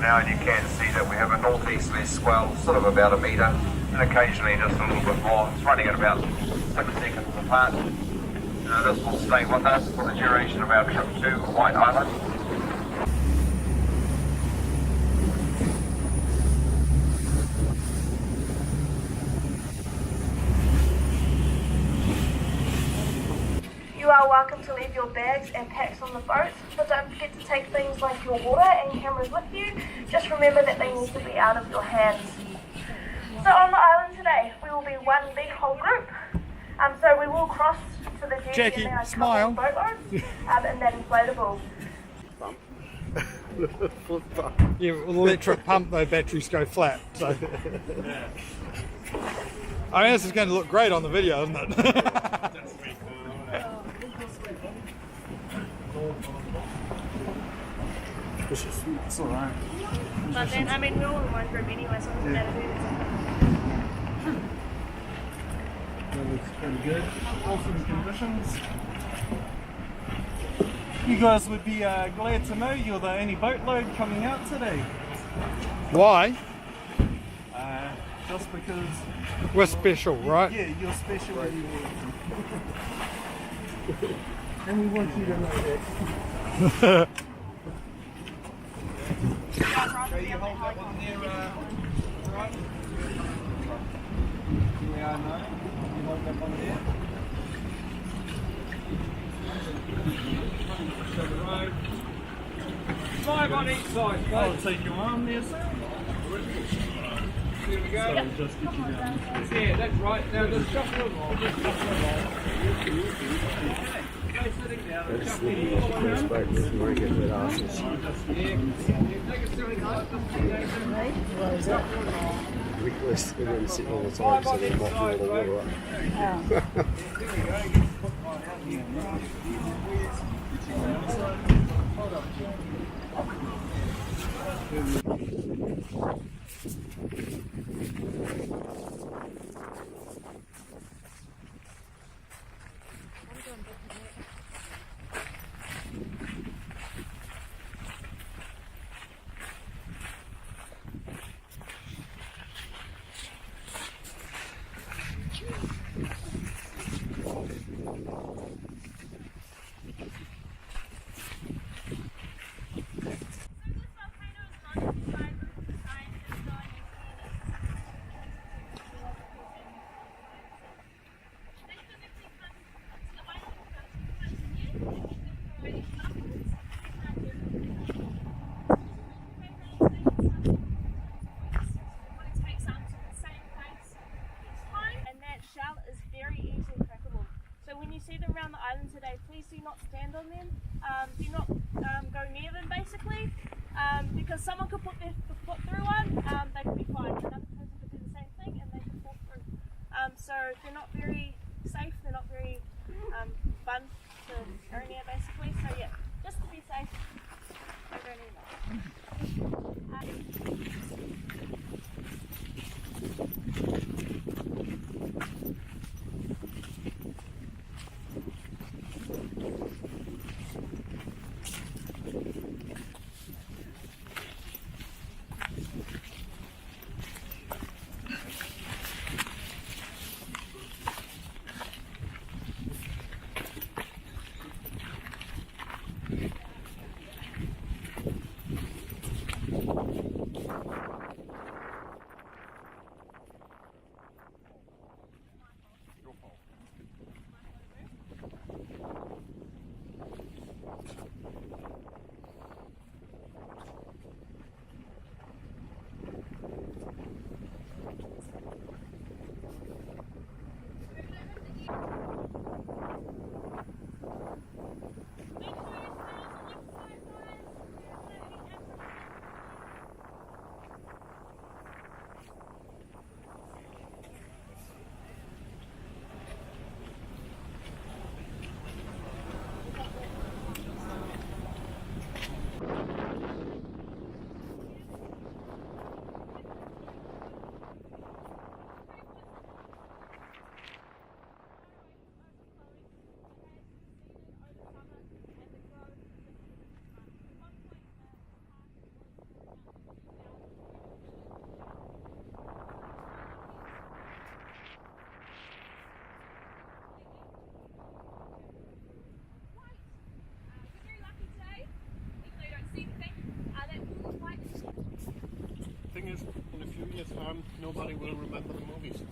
now, and you can see that we have a northeasterly swell, sort of about a metre, and occasionally just a little bit more. It's running at about 6 seconds apart. This will stay with us for the duration of our trip to White Island. You are welcome to leave your bags and packs on the boat, but don't forget to take things like your water and cameras with you. Just remember that they need to be out of your hands. So on the island today, we will be one big whole group. So we will cross to the jetty Jackie, in our smile. boatload in that inflatable. Yeah, with electric pump though, batteries go flat. So. I mean, this is going to look great on the video, isn't it? It's alright. But then, I mean, we're all in one group anyway, so it doesn't matter who That looks pretty good. Awesome conditions. You guys would be glad to know you're the only boatload coming out today. Why? Just because... We're special, right? Yeah, you're special. And we want you to know that. Okay, you hold that one there, right? Yeah, no. You hold that one there. Five on each side. I'll take your arm there, sir. There we go. So just get you down. Yeah, that's right. Now just shuffle along. Just shuffle along. Go sitting down and shuffle along. Ridiculous, everyone's sitting all the time, so they're mopping all the water up. around the island today, please do not stand on them. Do not go near them basically, because someone could put their foot through one, they could be fine. Another person could do the same thing and they could fall through. So they're not very safe, they're not very fun to go near basically. So yeah, just to be safe, don't go near them. Nobody will remember the movies.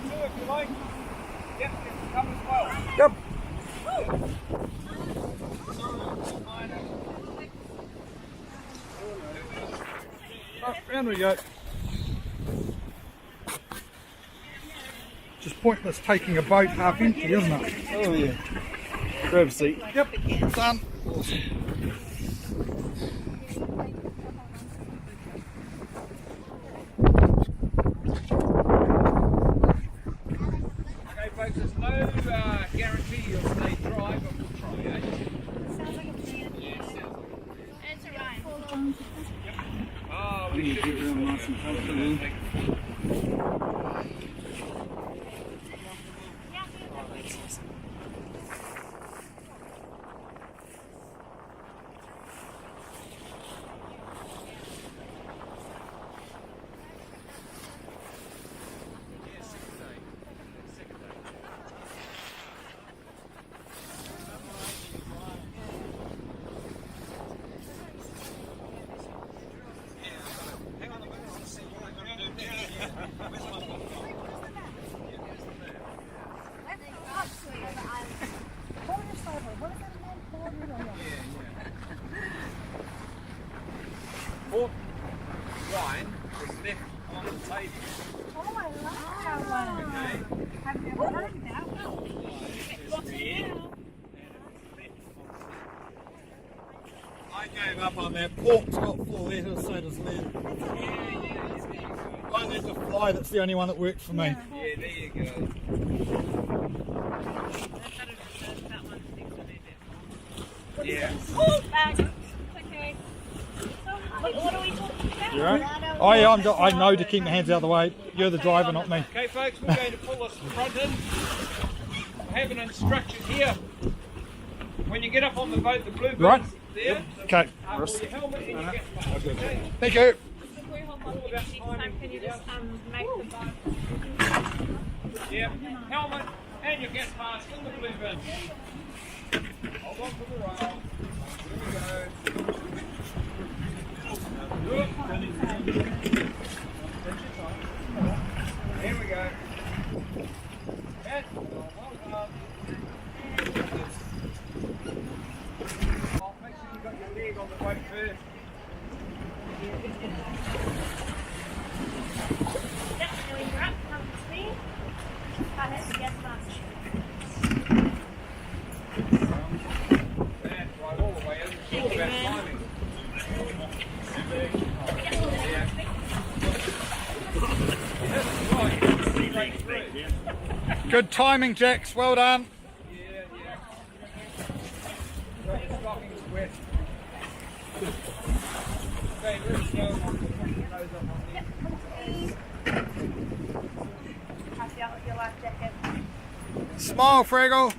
If you like. Yep, you can come as well. Yep. Oh, and we go. Just pointless taking a boat half empty, isn't it? Oh yeah. Grab a seat. Yep, done. Okay folks, there's no guarantee you'll stay dry, but we'll try, eh? Sounds like a plan. Yeah, sounds like It's alright. Oh, we should be real nice and comfortable. Port wine was left on the table. Oh, I love that one. Okay. I've never heard that one. I gave up on that. Pork's got 4 letters, so does lead. I need to fly, that's the only one that worked for me. Yeah, there you go. Yeah. Oh, back. Okay. So, what are we talking about? You right? Oh yeah, I know to keep my hands out of the way. You're the driver, not me. Okay folks, we're going to pull this front in. I have an instruction here. When you get up on the boat, the blue bird's Right. there. Okay. Pull your helmet and your gas mask. Okay. Thank you. Before you hold on to your seat, can you just make the boat? Yeah. Helmet and your gas mask in the blue bin. Hold on to the rail. Here we go. Here we go. Yes. Well done. Oh, make sure you got your leg on the boat first. Yep, and when you're up, come to me. I have the gas mask. That's right, all the way in. It's all about timing. Good timing, Jax. Well done. Yeah, yeah. Got your stockings wet. Okay, let's go. Smile, Fraggle.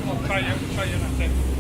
I'll try you in a second.